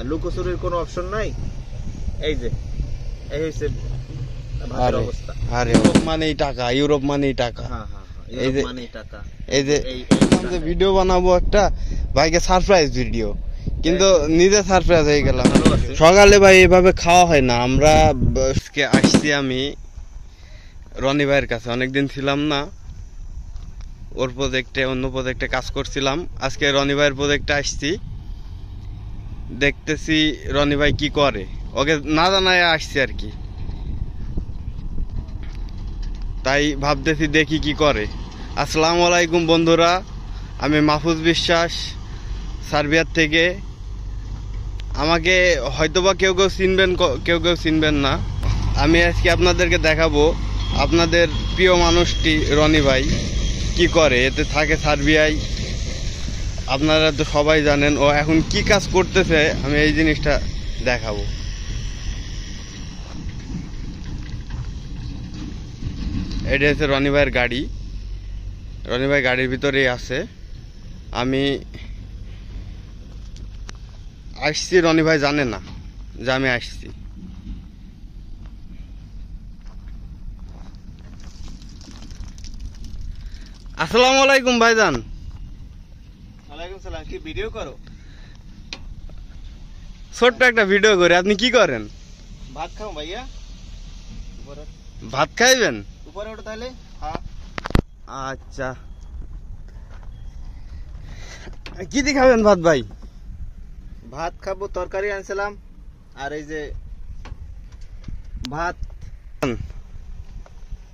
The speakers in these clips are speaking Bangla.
লুকোচুরির কোনো অপশন নাই। এই যে এই হচ্ছে ভাতের অবস্থা। আরে ইউরোপ মানেই টাকা, ইউরোপ মানেই টাকা। হ্যাঁ হ্যাঁ ইউরোপ মানেই টাকা। এই যে ভিডিও বানাবো একটা ভাইকে সারপ্রাইজ ভিডিও, কিন্তু নিজে সারপ্রাইজ হয়ে গেলাম। সকালে ভাই এভাবে খাওয়া হয় না। আমরা আজকে আসছি আমি রনি ভাইয়ের কাছে, অনেকদিন ছিলাম না। ওর প্রজেক্টে, অন্য প্রজেক্টে কাজ করছিলাম। আজকে রনি ভাইয়ের প্রজেক্টে আসছি, দেখতেছি রনি ভাই কি করে। ওকে না জানায় আসছি আর কি, তাই ভাবতেছি দেখি কি করে। আসসালামু আলাইকুম বন্ধুরা, আমি মাহফুজ বিশ্বাস সার্বিয়ার থেকে। আমাকে হয়তোবা কেউ কেউ চিনবেন, কেউ কেউ চিনবেন না। আমি আজকে আপনাদেরকে দেখাবো আপনাদের প্রিয় মানুষটি রনি ভাই কি করে, এতে থাকে সার্বিয়ায়। আপনারা তো সবাই জানেন ও এখন কি কাজ করতেছে, আমি এই জিনিসটা দেখাবো। এটা হচ্ছে রনি ভাইয়ের গাড়ি। রনি ভাই গাড়ির ভিতরেই আছে। আমি আসছি, রনি ভাই জানে না যে আমি আসছি। আসসালামু আলাইকুম ভাইজান। ওয়ালাইকুম সালাম। কি ভিডিও করো? ছোট্ট একটা ভিডিও করে। আপনি কি করেন? ভাত খাও ভাইয়া। ভাত খাইবেন? উপরে ওঠো তাহলে। হ্যাঁ আচ্ছা, কি দিয়ে খাবেন ভাত ভাই? ভাত খাবো, তরকারি আনছিলাম, আর এই যে ভাত।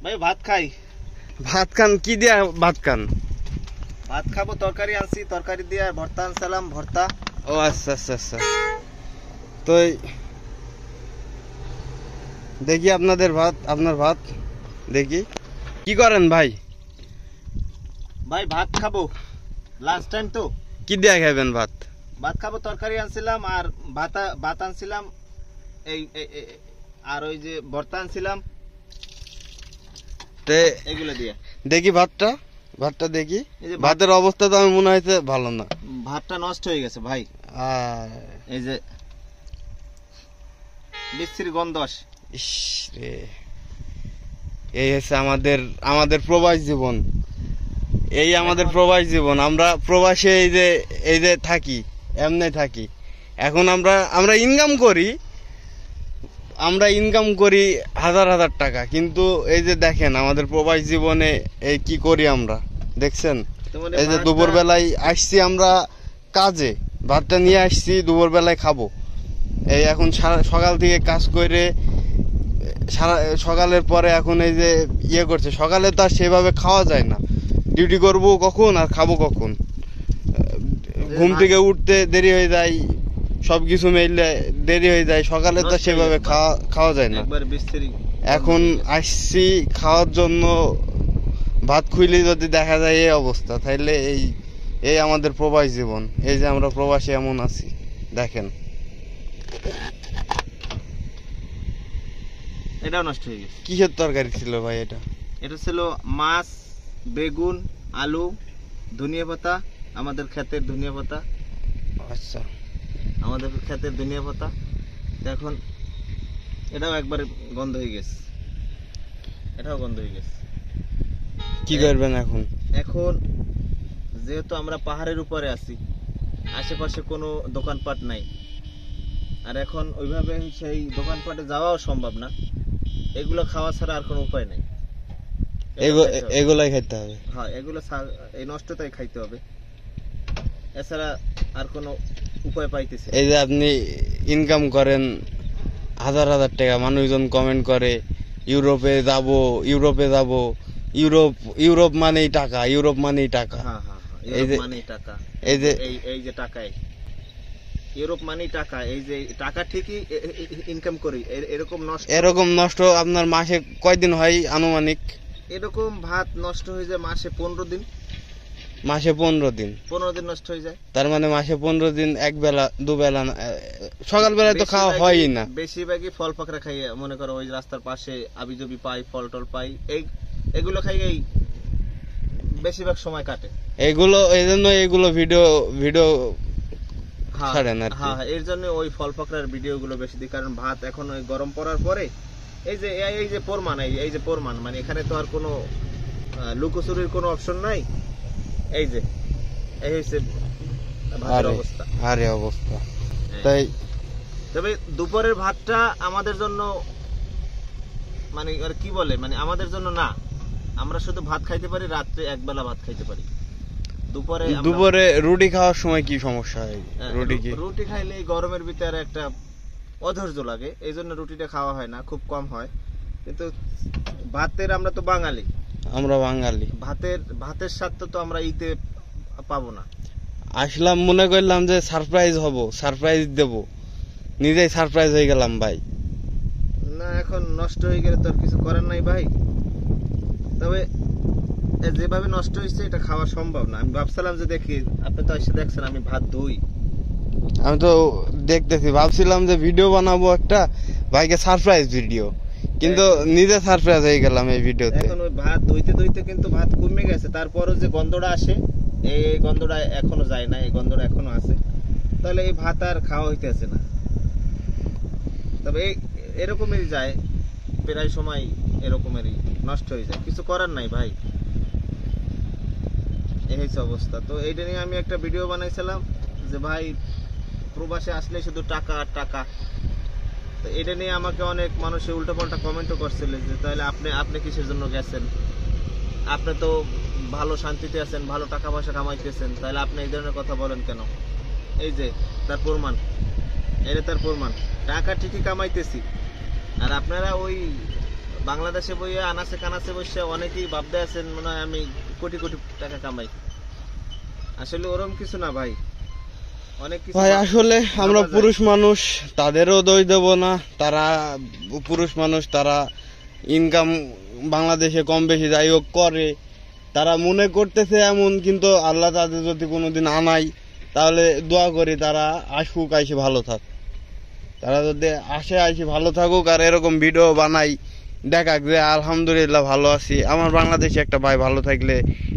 ভাই ভাত খাই। ভাত খান কি দিয়ে? ভাত খান? ভাত খাবো, তরকারি আনছি, তরকারি দিয়ে আর ভর্তা আনছিলাম, ভর্তা। ও আচ্ছা আচ্ছা আচ্ছা। তো দেখি আপনাদের ভাত, আপনার ভাত দেখি। কি করেন ভাই? ভাই ভাত খাবো, লাঞ্চ টাইম তো। কি দিয়ে খাবেন ভাত? ভাত খাবো, তরকারি আনছিলাম আর ভাত আনছিলাম, এই আর ওই যে ভর্তা আনছিলাম, এগুলো দিয়ে দেখি ভাতটা, ভাতটা দেখি। ভাতের অবস্থা তো আমি মনে হয়েছে ভালো না। ভাতটা নষ্ট হয়ে গেছে ভাই। এই যে বিশ্রী গন্ধ আসে। ইস রে, এই হচ্ছে আমাদের প্রবাস জীবন। এই আমাদের প্রবাস জীবন। আমরা প্রবাসে এই যে থাকি, এমনি থাকি। এখন আমরা ইনকাম করি হাজার হাজার টাকা, কিন্তু এই যে দেখেন আমাদের প্রবাস জীবনে এই কি করি আমরা, দেখছেন? এই যে দুপুর বেলায় আসছি আমরা কাজে, ভাতটা নিয়ে আসছি, দুপুর বেলায় খাবো। এই এখন সকাল থেকে কাজ করে সকালের পরে এখন এই যে ইয়ে করছে। সকালে তো আর সেভাবে খাওয়া যায় না, ডিউটি করবো কখন আর খাবো কখন। ঘুম থেকে উঠতে দেরি হয়ে যায়, সবকিছু মিলে দেরি হয়ে যায়। সকালে তো সেভাবে খাওয়া যায় না। এখন আসছি খাওয়ার জন্য, ভাত খুইলে যদি দেখা যায় এই অবস্থা, তাহলে এই আমাদের প্রবাস জীবন। এই যে আমরা প্রবাসী এমন আছি, দেখেন। এটাও নষ্ট হয়ে গেছে। কিসের তরকারি ছিল ভাই এটা? এটা ছিল মাছ, বেগুন, আলু, ধনিয়া পাতা, আমাদের ক্ষেতের ধনিয়া পাতা। আচ্ছা, আমাদের ক্ষেতের ধনিয়া পাতা। এখন এটাও একবার গন্ধ হয়ে গেছে, এটাও গন্ধ হয়ে গেছে। কি করবেন এখন? এখন যেহেতু আমরা পাহাড়ের উপরে আছি, আশেপাশে কোনো দোকানপাট নাই, আর এখন ওইভাবে সেই দোকানপাটে যাওয়াও সম্ভব না। এগুলো খাওয়া ছাড়া আর কোনো উপায় নাই। এগুলাই খাইতে হবে। হ্যাঁ, এগুলো এই নষ্টটাই খাইতে হবে, এছাড়া আর কোনো উপায় পাইতেছে। এই যে আপনি ইনকাম করেন হাজার হাজার টাকা, মানুষজন কমেন্ট করে ইউরোপে যাব, ইউরোপ মানেই টাকা, ইউরোপ মানেই টাকা। হ্যাঁ হ্যাঁ, ইউরোপ মানেই টাকা। এই যে টাকায়, ইউরোপ মানেই টাকা। এই যে টাকা ঠিকই ইনকাম করি, এরকম নষ্ট আপনার মাসে কয়দিন হয় আনুমানিক? এরকম ভাত নষ্ট হয়ে যায় মাসে 15 দিন। মাসে 15 দিন? 15 দিন নষ্ট হয়ে যায়। তার মানে মাসে 15 দিন এক বেলা দুবেলা, সকালবেলায় তো খাওয়া হয়ই না। বেশিরভাগই ফল পাকড়া খাই, মনে করো ওই রাস্তার পাশে আবিজবি পাই, ফল টল পাই, এগুলো খাই বেশিরভাগ সময় কাটে। এই জন্য ভিডিও হ্যাঁ, ছাড়েন আর কি। হ্যাঁ, এর জন্য ওই ফল পাকড়ার ভিডিও গুলো বেশি দিই, কারণ ভাত এখন ওই গরম পড়ার পরে এই যে প্রমাণ, এই যে প্রমাণ, মানে এখানে তো আর কোনো লুকোচুরির কোনো অপশন নাই। এই যে এই হচ্ছে ভাতের আরে অবস্থা। আরে অবস্থা। তাই তবে দুপুরের ভাতটা আমাদের জন্য মানে আর কি বলে, মানে আমাদের জন্য না, আমরা শুধু ভাত খাইতে পারি, রাত্রে একবেলা ভাত খাইতে পারি। দুপুরে রুটি খাওয়ার সময় কি সমস্যা হয়? রুটি খাইলে এই গরমের ভিতরে একটা অধৈর্য লাগে, এই জন্য রুটিটা খাওয়া হয় না, খুব কম হয়। কিন্তু ভাতের, আমরা তো বাঙালি, আমরা বাঙালি, ভাতের স্বাদ তো আমরা ইতে পাবো না। আসলাম মনে করলাম যে সারপ্রাইজ হব, সারপ্রাইজ দেব, নিজেই সারপ্রাইজ হয়ে গেলাম ভাই। না, এখন নষ্ট হয়ে গেলে তো আর কিছু করার নাই ভাই। তবে যেভাবে নষ্ট হয়েছে এটা খাওয়া সম্ভব না। আমি ভাবছিলাম যে দেখি, আপনি তো এসে দেখছেন আমি ভাত ধুই। আমি তো দেখতেছি, ভাবছিলাম যে ভিডিও বানাবো একটা, ভাইকে সারপ্রাইজ ভিডিও, কিন্তু নিজে সারপ্রাইজ হয়ে গেলাম এই ভিডিওতে। এখন ওই ভাত ধুইতে ধুইতে কিন্তু ভাত কমে গেছে, তারপরও যে গন্ধটা আসে, এই গন্ধটা এখনো যায় না, এই গন্ধটা এখনো আছে। তাহলে এই ভাত আর খাওয়া হইতেছে না। তবে এরকমেরই যায়, প্রায় সময় এরকমেরই নষ্ট হয়ে যায়, কিছু করার নাই ভাই, এই হচ্ছে অবস্থা। তো এইটা নিয়ে আমি একটা ভিডিও বানাইছিলাম যে ভাই প্রবাসে আসলে শুধু টাকা আর টাকা। তো এটা নিয়ে আমাকে অনেক মানুষে উল্টোপাল্টা কমেন্টও করছিল যে তাহলে আপনি কিসের জন্য গেছেন, আপনি তো ভালো শান্তিতে আছেন, ভালো টাকা পয়সা কামাইতেছেন, তাহলে আপনি এই ধরনের কথা বলেন কেন? এই যে তার প্রমাণ, এটা তার প্রমাণ, টাকা ঠিকই কামাইতেছি। আর আপনারা ওই বাংলাদেশে বইয়ে আনাচে কানাচে বসে অনেকেই ভাবতে আছেন মনে হয় আমি কোটি কোটি টাকা কামাই। আসলে ওরকম কিছু না ভাই, অনেক কিছু ভাই আসলে আমরা ভাবা যায়। পুরুষ মানুষ, তাদেরও দোষ দেব না, তারা পুরুষ মানুষ, তারা ইনকাম বাংলাদেশে কম বেশি যাই হোক করে, তারা মনে করতেছে এমন, কিন্তু আল্লাহ তাদের যদি কোনোদিন আনাই, তাহলে দোয়া করি তারা আসুক, আইসে ভালো থাক। তারা যদি আইসে ভালো থাকুক, আর এরকম ভিডিও বানাই, দেখাক যে আলহামদুলিল্লাহ ভালো আছি। আমার বাংলাদেশে একটা ভাই ভালো থাকলে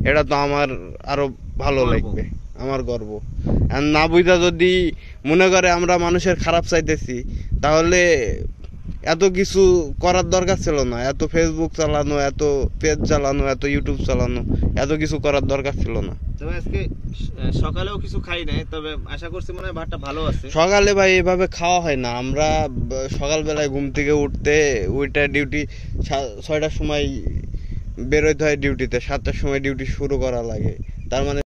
এটা তো আমার আরো ভালো গর্ব। লাগবে, আমার গর্ব। আর না বুঝা যদি মনে করে আমরা মানুষের খারাপ চাইতেছি, তাহলে এত কিছু করার দরকার ছিল না, এত ফেসবুক চালানো, এত পেজ চালানো, এত ইউটিউব চালানো, এত কিছু করার দরকার ছিল না। তবে আজকে সকালেও কিছু খাই নাই, তবে আশা করছি মনে হয় ভাতটা ভালো আছে। সকালে ভাই এভাবে খাওয়া হয় না, আমরা সকালবেলায় ঘুম থেকে উঠতে ডিউটি 6টার সময় বেরোতে হয়, ডিউটিতে 7টার সময় ডিউটি শুরু করা লাগে, তার মানে